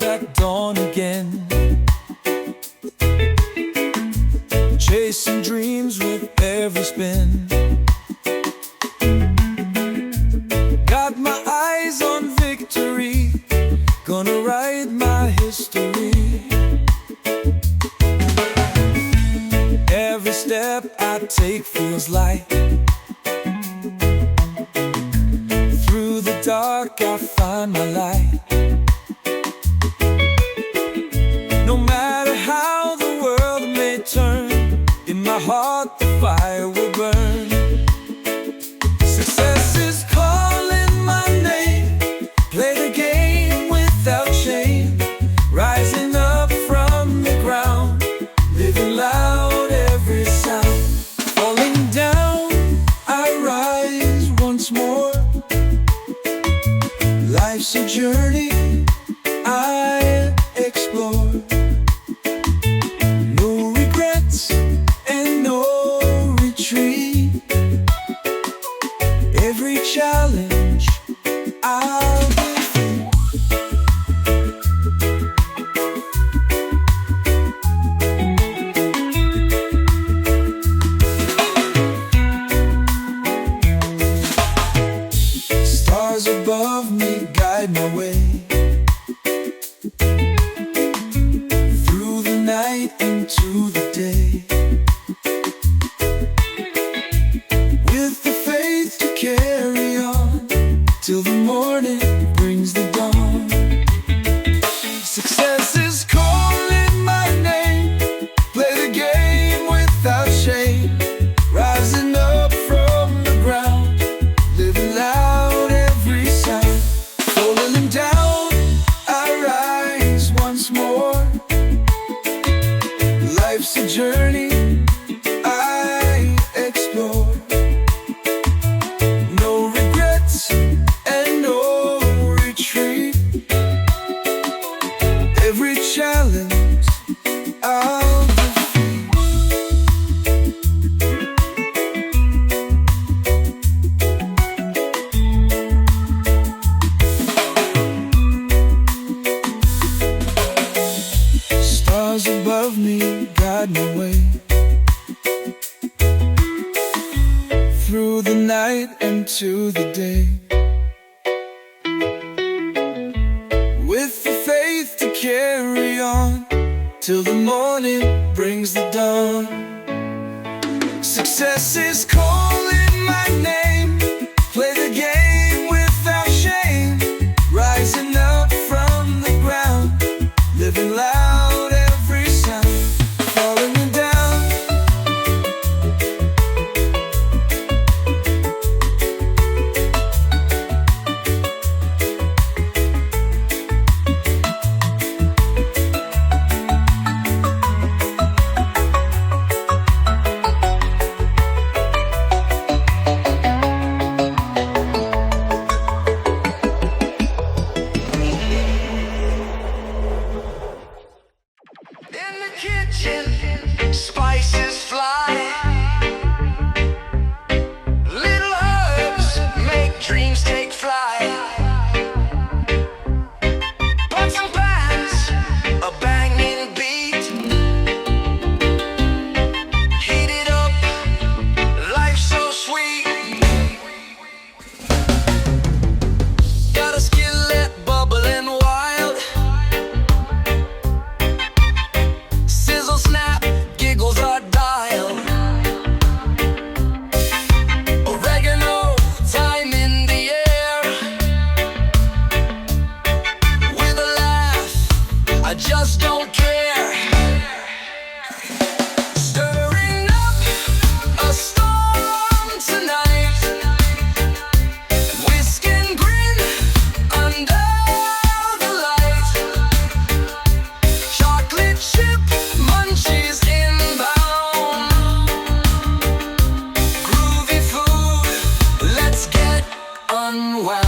at dawn again, chasing dreams with every spin. Got my eyes on victory, gonna write my history. Every step I take feels light. Through the dark I find my light. No matter how the world may turn, in my heart the fire will burn. Success is calling my name. Play the game without shame. Rising up from the ground, living loud every sound. Falling down, I rise once more. Life's a journey I explore. No regrets and no retreat. Every challenge I'll defeat. Stars above me guide my way. Through the night into the day. With the faith to carry on, till the morning brings the dawn. Success is calling my name. Play the game without shame. Rising up from the ground, living loud every sound. Falling down, I rise once more. Life's a journey I explore. No regrets and no retreat. Every challenge I'll defeat. Stars above me guide my way. Through the night into the day. With the faith to carry on, till the morning brings the dawn. Success is calling my name. Play the game without shame. Rising up from the ground, living loud every sound. Falling down, in the kitchen, spices fly. Little herbs make dreams take flight. Pots and pans, a banging beat. Heat it up, life's so sweet. Got a skillet bubbling wild. Sizzle, snap, giggles are dialed. Oregano, thyme in the air. With a laugh, I just don't care. Stirring up a storm tonight. Whisk and grin under the light. Chocolate chip munchies inbound. Groovy food, let's get unwound.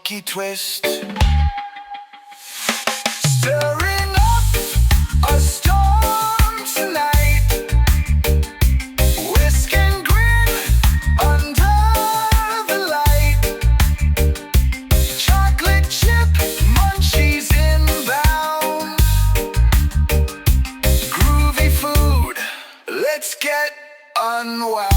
funky twist. Stirring up a storm tonight. Whisk and grin under the light. Chocolate chip munchies inbound. Groovy food, let's get unwound.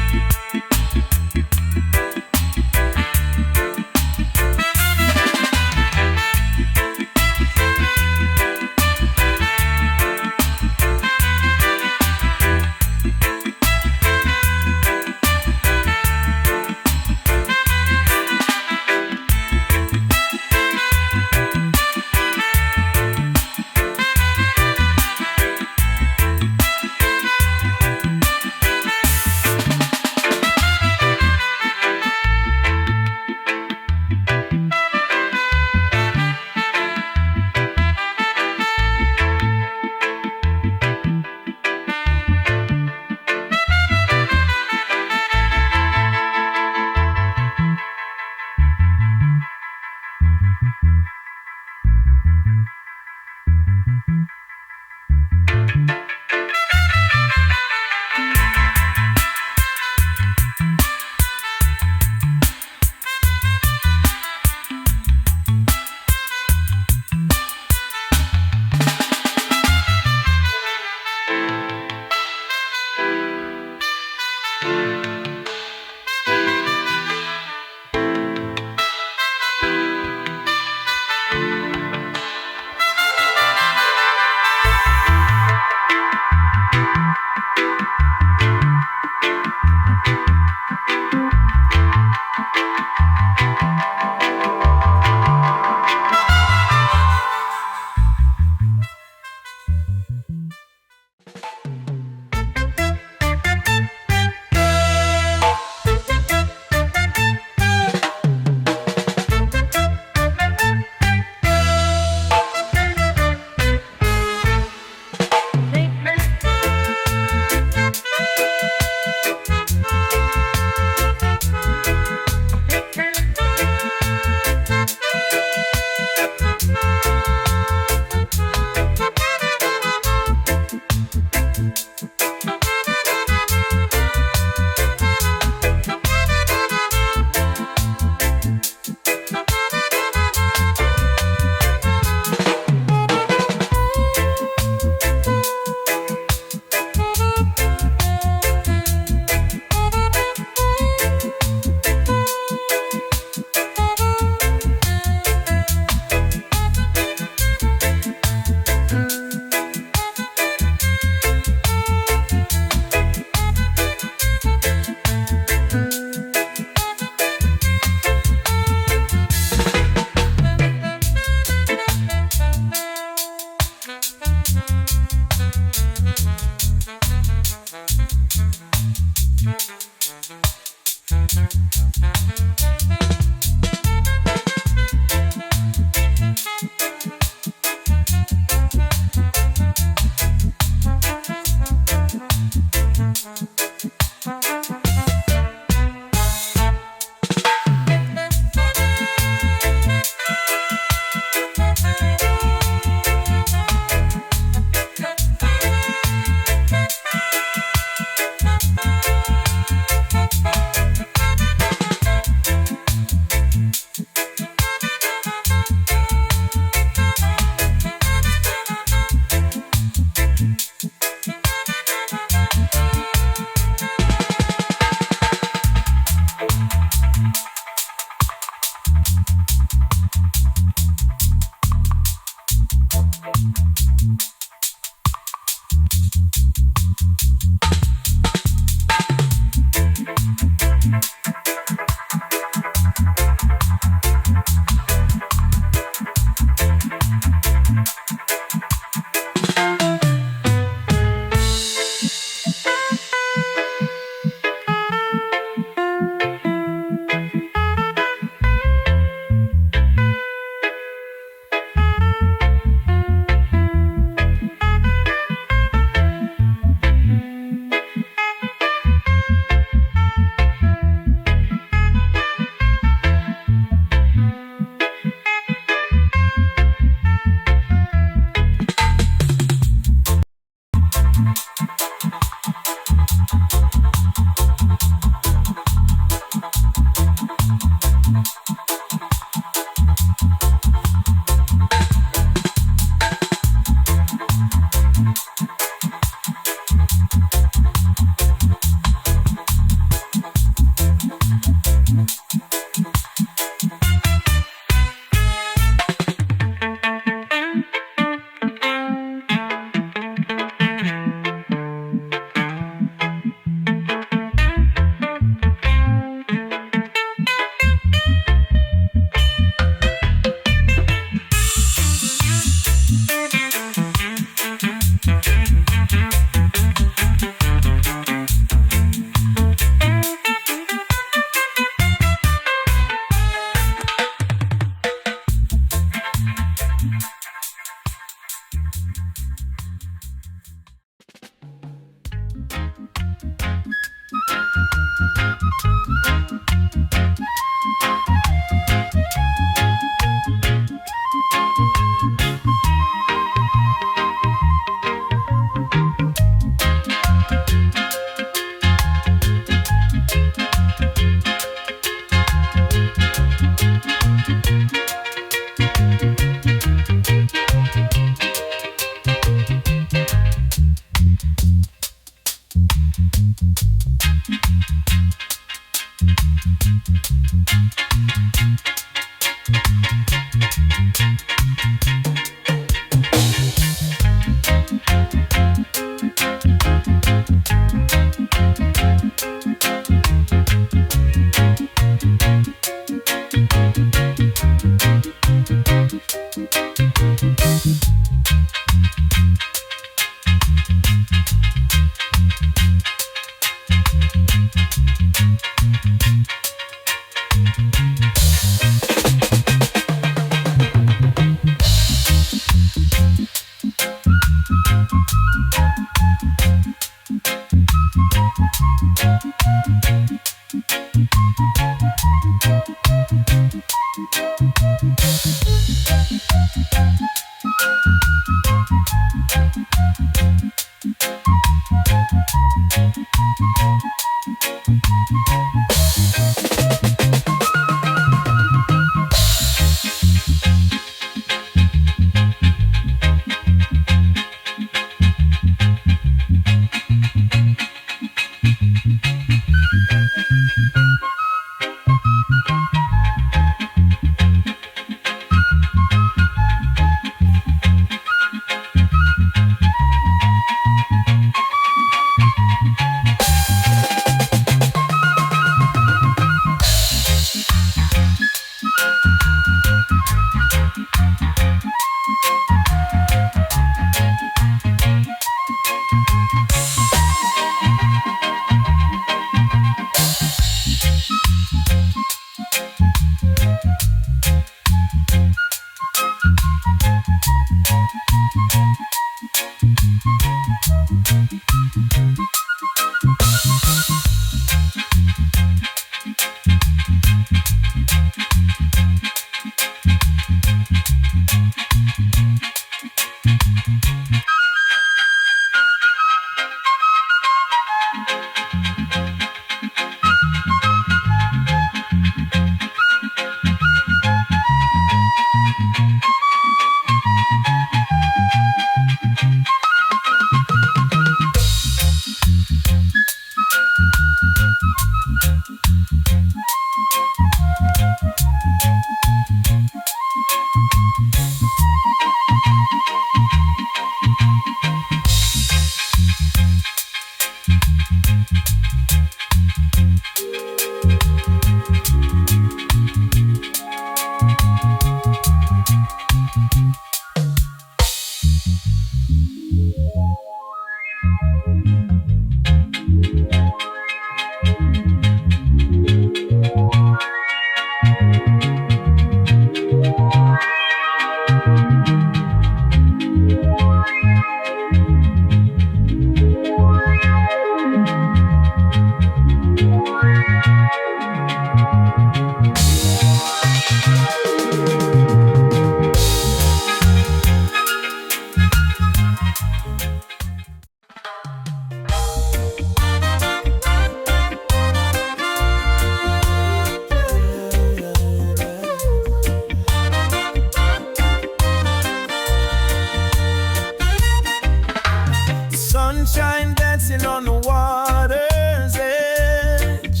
Sunshine dancing on the water's edge.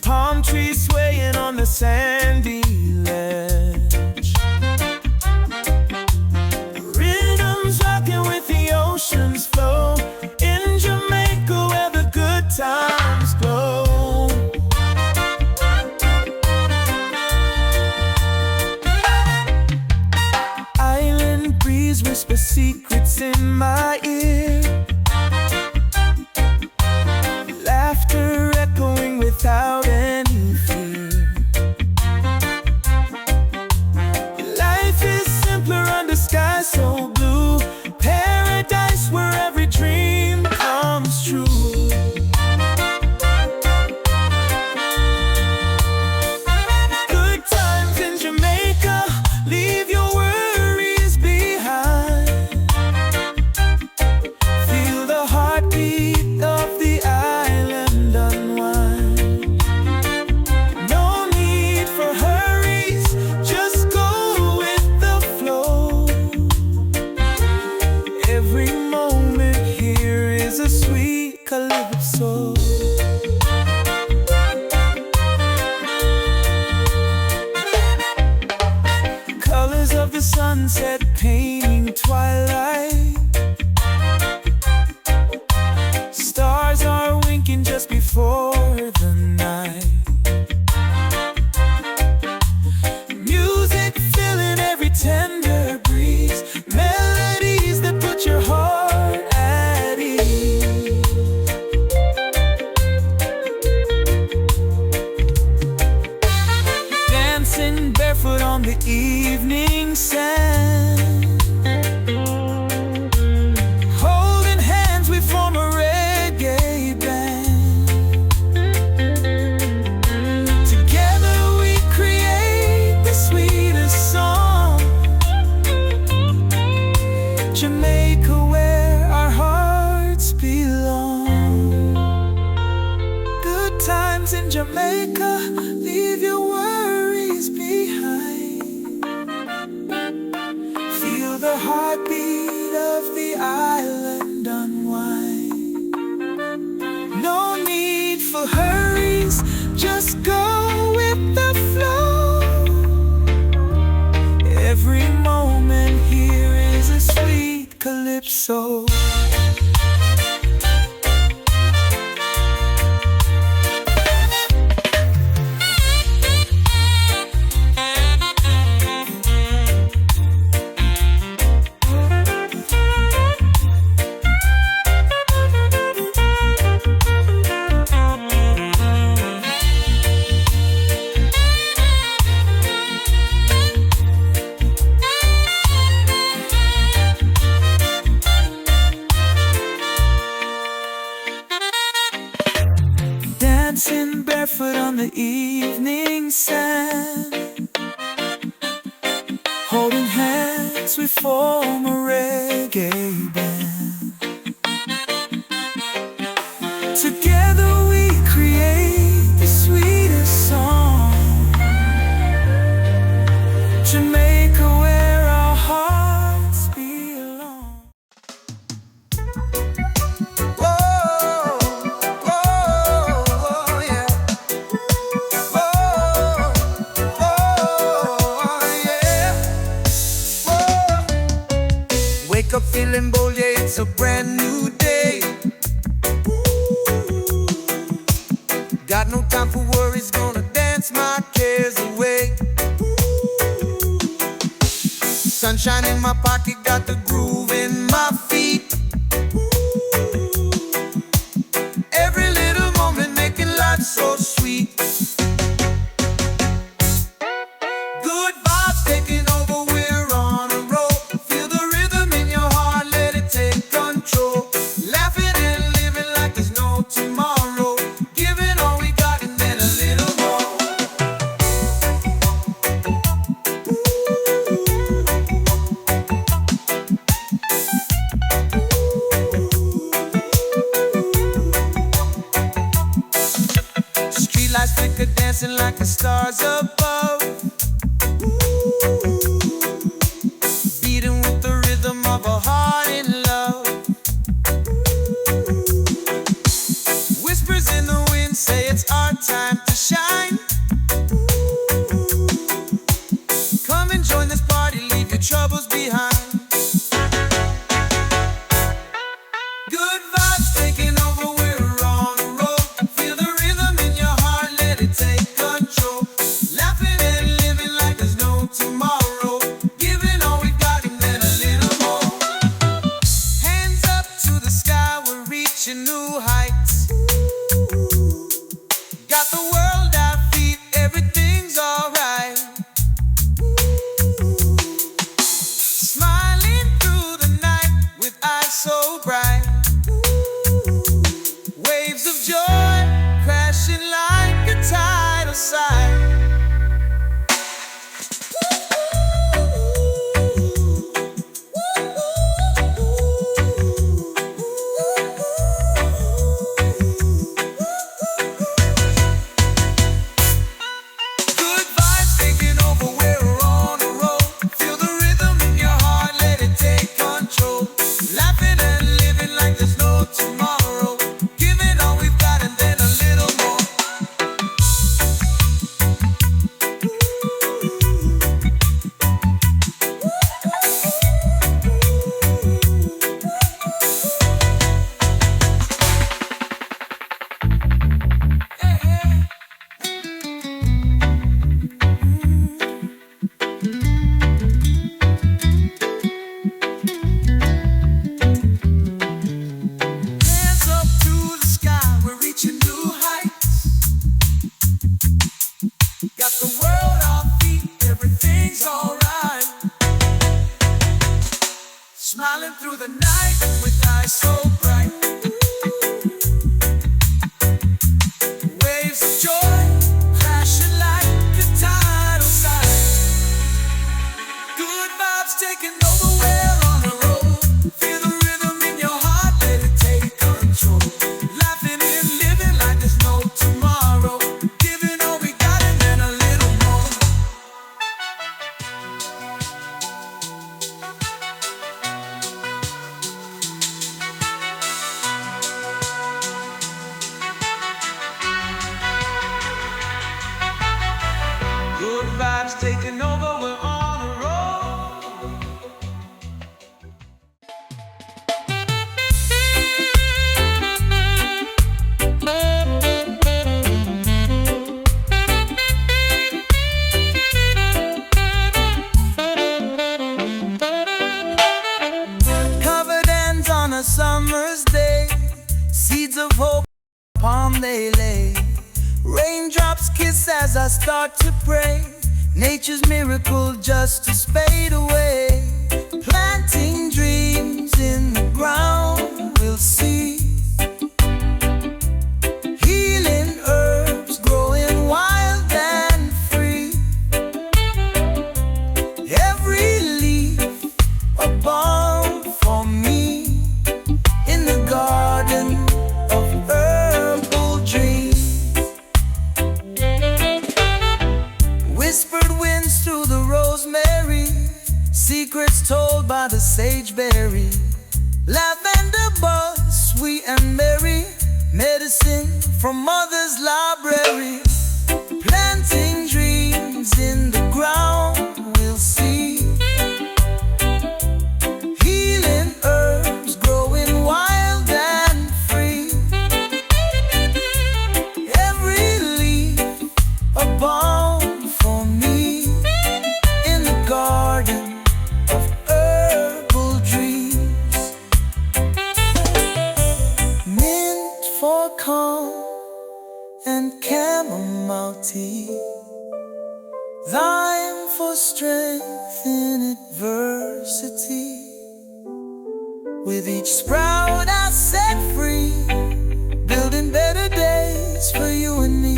Palm trees swaying on the sandy ledge. Rhythms rocking with the ocean's flow. In Jamaica where the good times glow. Island breeze whisper secrets in my ear. Laughter echoing without any fear. Life is simpler under sky so blue. Paradise where every dream comes true. Good times in Jamaica, leave your worries behind. Feel the heartbeat of the island unwind. No need for hurries, just go with the flow. Every moment here is a sweet calypso. Colors of the sunset painting twilight. Stars are winking just before the night. Music filling every tender breeze. Melodies that put your heart at ease. Dancing barefoot on the evening sand. Holding hands we form a reggae band. Together we create the sweetest song. Jamaica where our hearts belong. Good times in Jamaica, leave your worries behind. Feel the heartbeat of the island unwind. No need for hurries, just go with the flow. Every moment here is a sweet calypso. Dancing barefoot on the evening sand. Holding hands we form a reggae band. Together we create the sweetest song. Jamaica where our hearts belong. Whoa, whoa, yeah. Whoa, whoa, yeah. Whoa. Wake up feeling bold, yeah, it's a brand new day. Got no time for worries, gonna dance my cares away. Sunshine in my pocket, got the groove in my feet. Every little moment making life so sweet. Good vibes taking over, we're on a roll. Feel the rhythm in your heart, let it take control. Laughing and living like there's no tomorrow. Giving all we got and then a little more. Streetlights flicker, dancing like the stars above. Beating with the rhythm of a heart in love. through the night with eyes so bright. Waves of joy crashing like the tidal side. Good vibes taking over, we're on a roll. Feel the rhythm in your heart, let it take control. Laughing and living like there's no tomorrow. Giving all we got and then a little more. Good vibes taking over, we're on a roll. Covered hands on a summer's day, seeds of hope upon they lay. Raindrops kiss as I start to pray. Nature's miracle just to fade away. Planting dreams in the ground, we'll see. Healing herbs growing wild and free. Every leaf a balm for me. In the garden of herbal dreams. Whispered winds through the rosemary. Secrets told by the sageberry. Lavender buzz, sweet and merry. Medicine from mother's library. Planting dreams in the ground, we'll see. Healing herbs growing wild and free. Every leaf a balm for me. In the garden of herbal dreams. Mint for calm and chamomile tea. Thyme for strength in adversity. With each sprout I set free, building better days for you and me.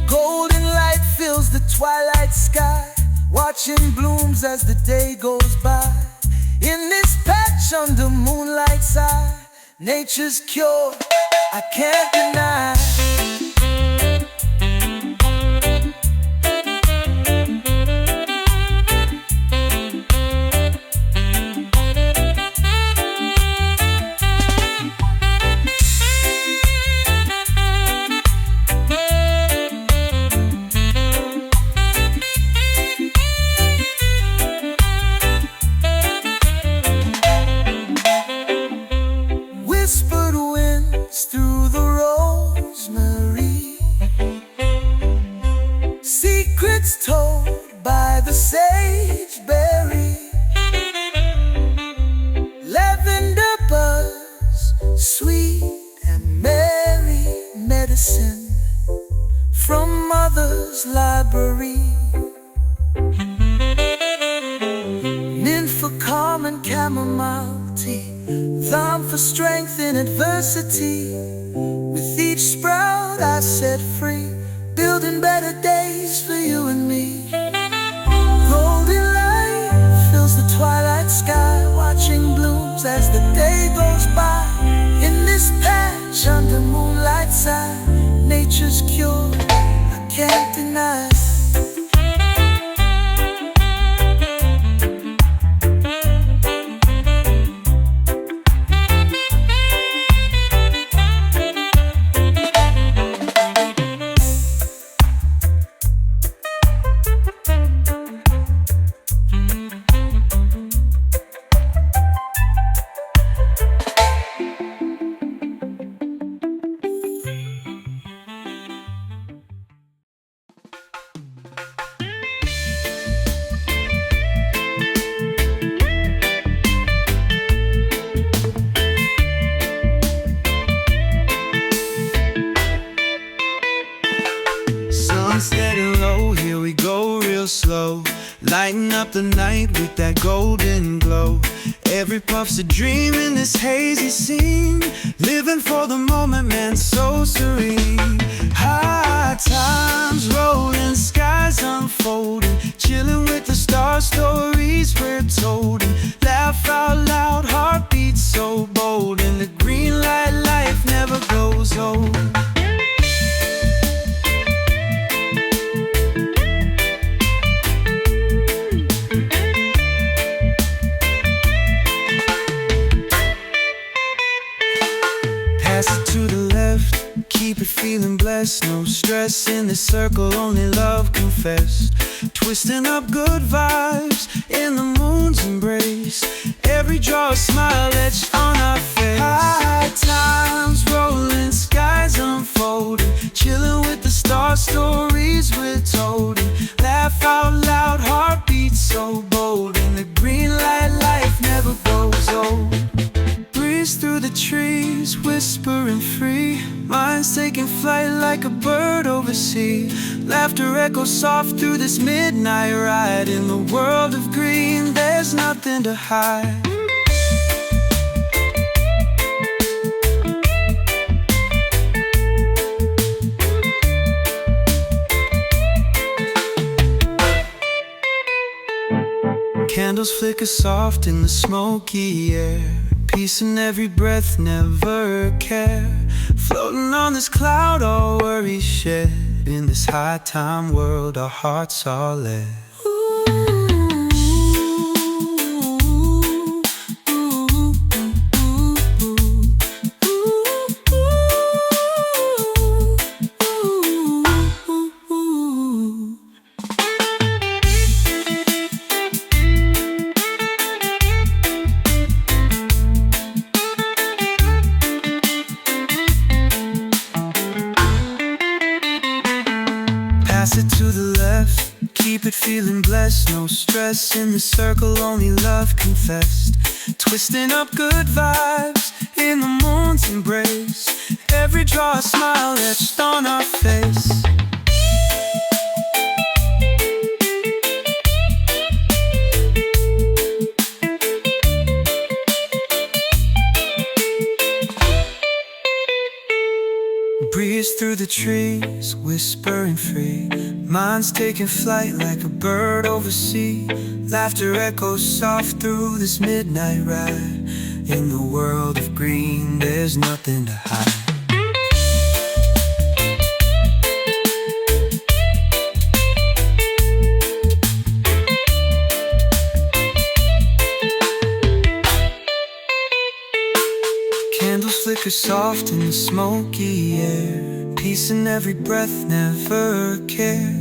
Golden light fills the twilight sky, watching blooms as the day goes by. In this patch under moonlight's eye, nature's cure I can't deny. Whispered winds through the rosemary. Secrets told by the sageberry. Lavender buzz, sweet and merry. Medicine from mother's library. Mint for calm and chamomile tea. Thyme for strength in adversity. With each sprout I set free, building better days for you and me. Golden light fills the twilight sky, watching blooms as the day goes by. In this patch under moonlight's eye, nature's cure I can't deny. getting low, here we go real slow. Lighting up the night with that golden glow. Every puff's a dream in this hazy scene. Living for the moment, man, so serene. High times rolling, skies unfolding. Chilling with the stars, stories we're told. And laugh out loud, heartbeats so bold. In the green light, life never goes old. Pass it to the left, keep it feeling blessed. No stress in this circle, only love confessed. Twisting up good vibes in the moon's embrace. Every draw a smile etched on our face. High times rolling, skies unfolding. Chilling with the stars, stories we're told. And laugh out loud, heartbeats so bold. In the green light, life never goes old. Breeze through the trees, whispering free. Minds taking flight like a bird over sea. Laughter echoes soft through this midnight ride. In the world of green, there's nothing to hide. Candles flicker soft in the smoky air. Peace in every breath, never a care. Floating on this cloud, all worries shed. In this high time world, our hearts are led. Pass it to the left, keep it feeling blessed. No stress in the circle, only love confessed. Twisting up good vibes in the moon's embrace. Every draw a smile etched on our face. Breeze through the trees, whispering free. Minds taking flight like a bird over sea. Laughter echoes soft through this midnight ride. In the world of green, there's nothing to hide. Candles flicker soft in the smoky air. Peace in every breath, never a care.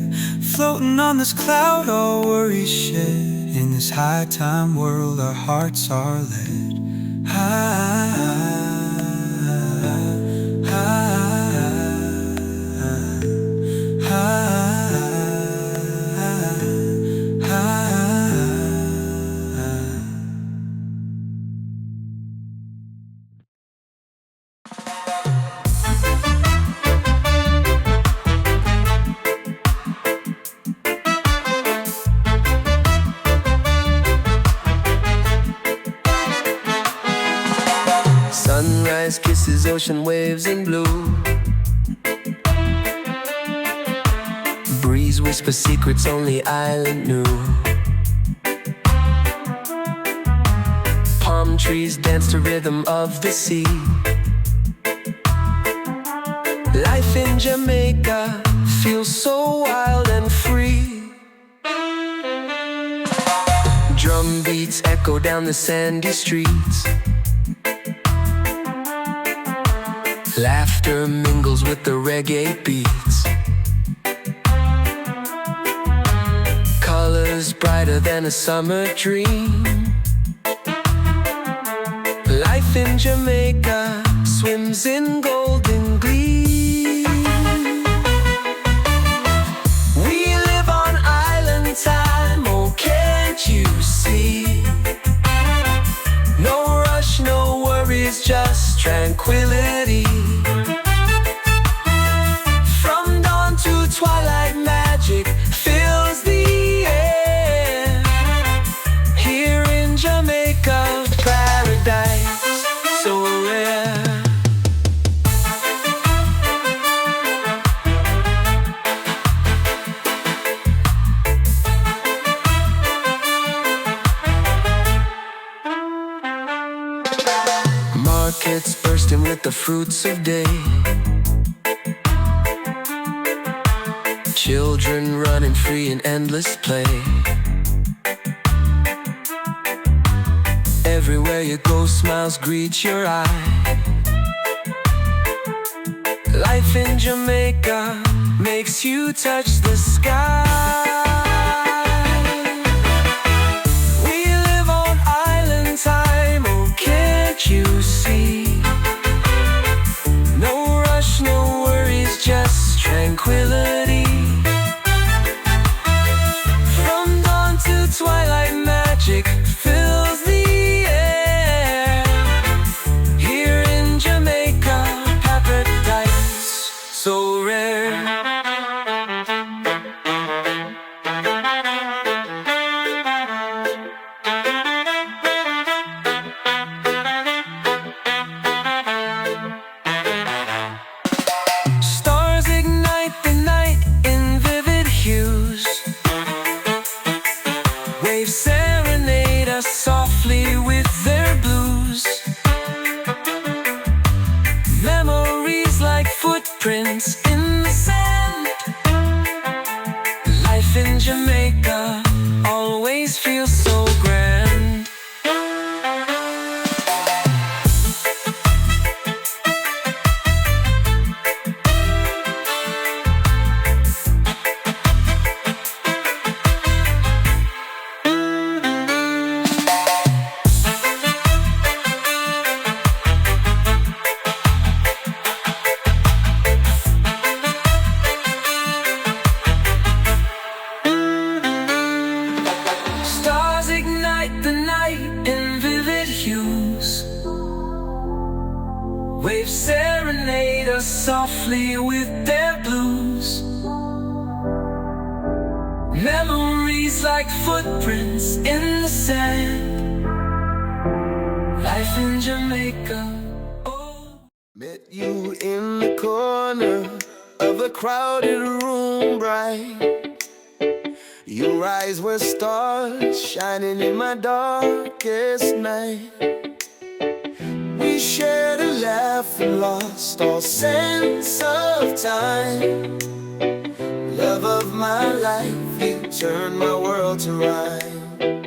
Floating on this cloud, all worries shed. In this high time world, our hearts are led. High, high, high, high. Sunrise kisses ocean waves in blue. Breeze whispers secrets only island knew. Palm trees dance to rhythm of the sea. Life in Jamaica feels so wild and free. Drum beats echo down the sandy streets. Laughter mingles with the reggae beats. Colors brighter than a summer dream. Life in Jamaica swims in golden gleam. We live on island time, oh can't you see? No rush, no worries, just tranquility. From dawn to twilight, magic the fruits of day. Children running free in endless play. Everywhere you go, smiles greet your eye. Life in Jamaica makes you touch the sky. We live on island time, oh can't you see? No rush, no worries, just tranquility. From dawn to twilight, magic fills the air. Here in Jamaica, paradise so rare. Stars ignite the night in vivid hues. Waves serenade us softly with their blues. Memories like footprints in the sand. Life in Jamaica always feels so grand. Stars ignite the night in vivid hues. Waves serenade us softly with their blues. Memories like footprints in the sand. Life in Jamaica. Oh. Met you in the corner of a crowded room, bright. Your eyes were stars shining in my darkest night. We shared a laugh and lost all sense of time. Love of my life, you turned my world to rhyme.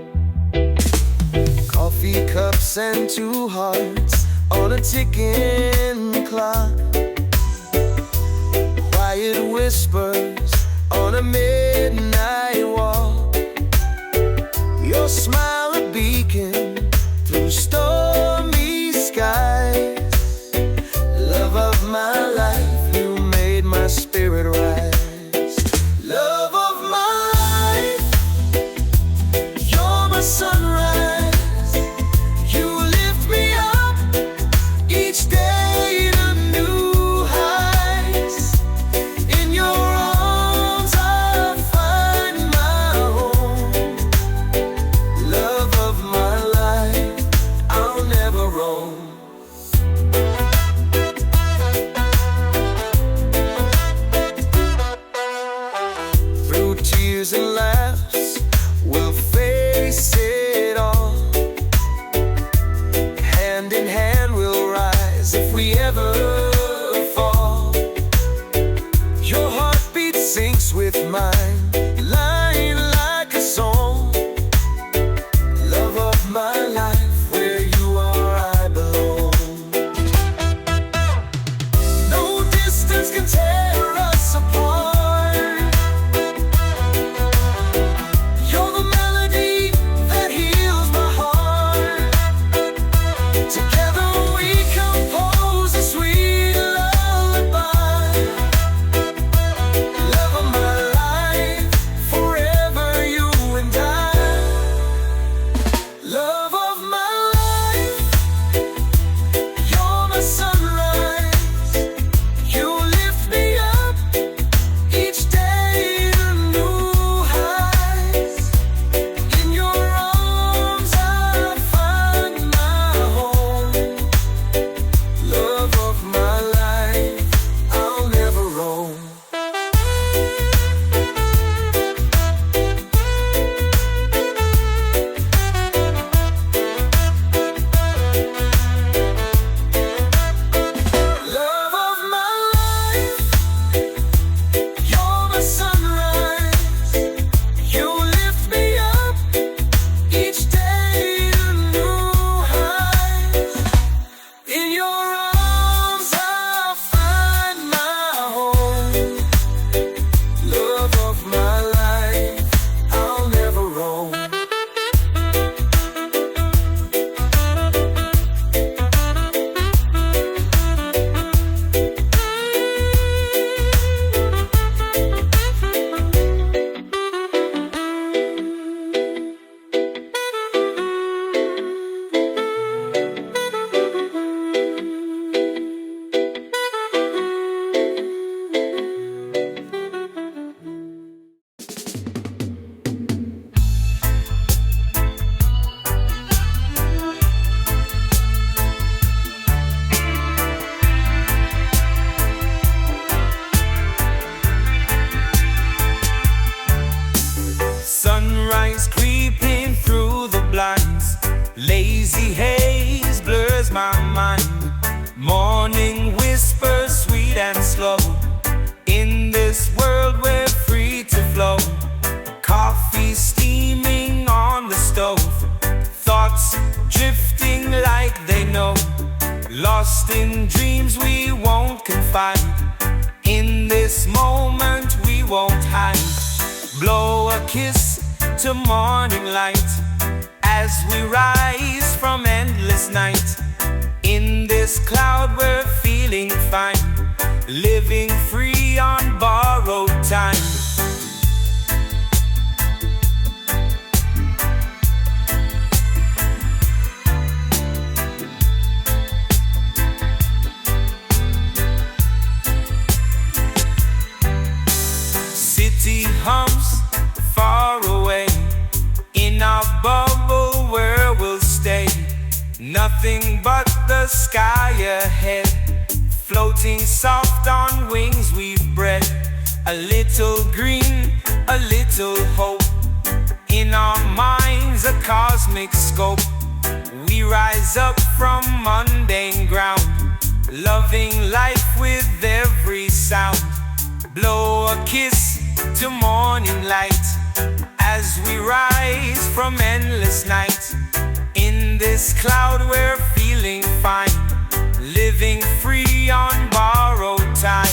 Coffee cups and two hearts on a ticking clock. Quiet whispers on a midnight walk. Your smile a beacon through stormy skies. Love of my life, you made my spirit rise. Love of my life, you're my sunrise. You lift me up each day to new heights. In your arms I find my home. Love of my life, I'll never roam. Through tears and laughs, we'll face it all. Hand in hand we'll rise if we ever fall. Your heartbeat syncs with mine, line like a song. Love of my life, where you are I belong. No distance can tear us apart. You're the melody that heals my heart. Together we compose a sweet lullaby. Love of my life, Hazy haze blurs my mind. Morning whispers sweet and slow. In this world we're free to flow. Coffee steaming on the stove. Thoughts drifting like they know. Lost in dreams we won't confide. In this moment we won't hide. Blow a kiss to morning light as we rise from endless night. In this cloud we're feeling fine, living free on borrowed time. City hums far away, in our bubble where we'll stay. Nothing but the sky ahead, floating soft on wings we've bred. A little green, a little hope, in our minds a cosmic scope. We rise up from mundane ground, loving life with every sound. Blow a kiss to morning light as we rise from endless night. In this cloud we're feeling fine, living free on borrowed time.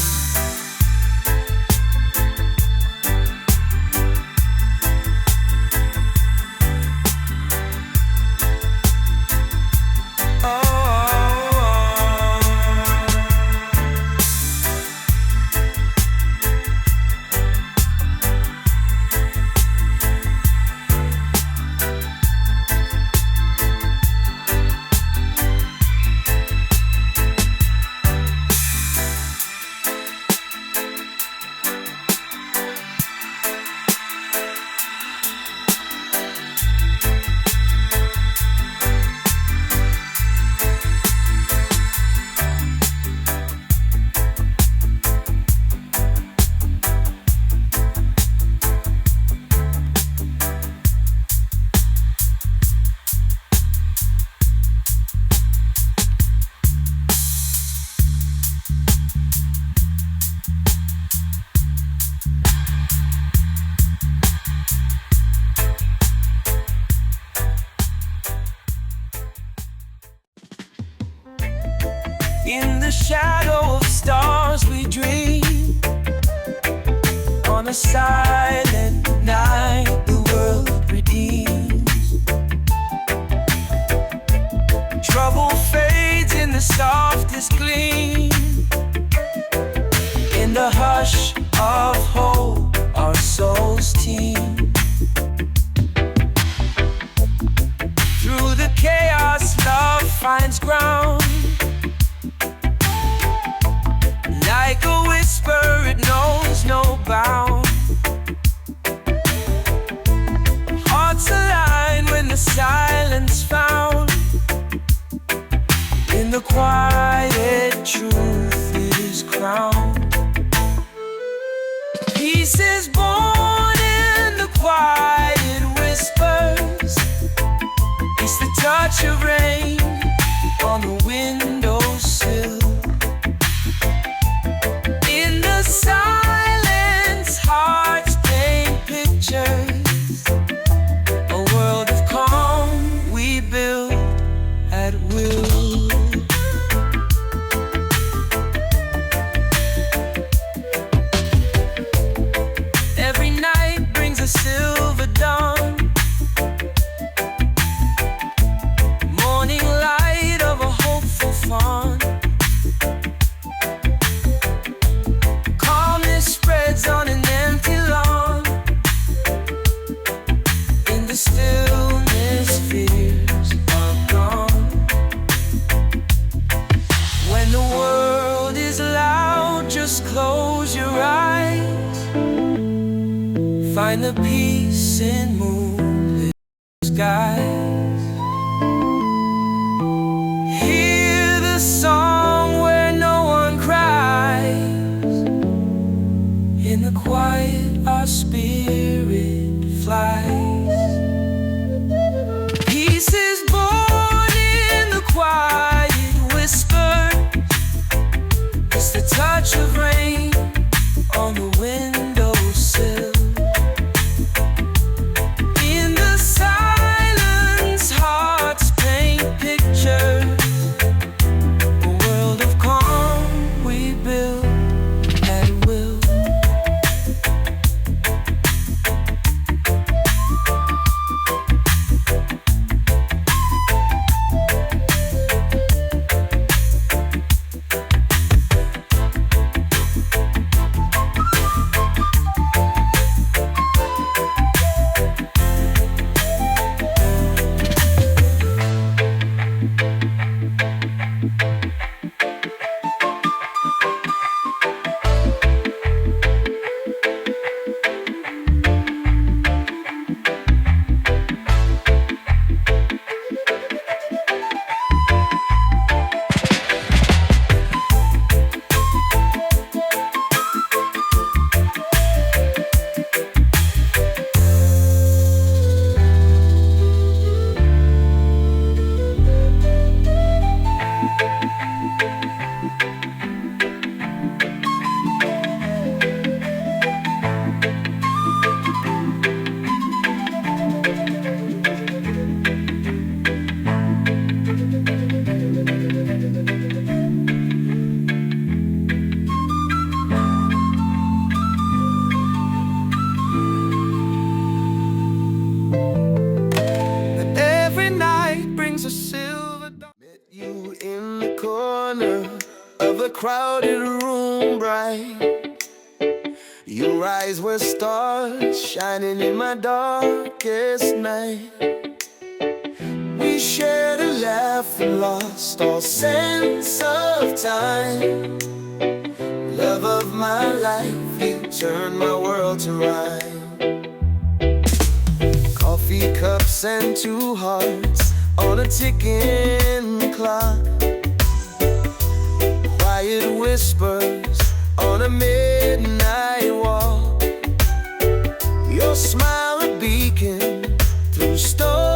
In the shadow of stars we dream. On a silent night the world redeems. Trouble fades in the softest gleam. In the hush of hope our souls teem. Through the chaos love finds ground. Like a whisper, it knows no bound. Hearts align when the silence found. In the quiet truth is crowned. Peace is born in the quiet whispers. It's the touch of rain on the windowsill. Silence, hearts paint pictures. A world of calm we build at will. Every night brings a silver dawn. Morning light of a hopeful fawn. Spreads on an empty lawn. In the stillness fears are gone. When the world is loud, just close your eyes. Find the peace in moonlit skies. Hear the song where no one cries. In the quiet our spirit flies. Peace is born a silver dog. Met you in the corner of a crowded room bright. Your eyes were stars shining in my darkest night. We shared a laugh and lost all sense of time. Love of my life, you turned my world to rhyme. Coffee cups and two hearts on a ticking clock. Quiet whispers on a midnight walk. Your smile a beacon through storms.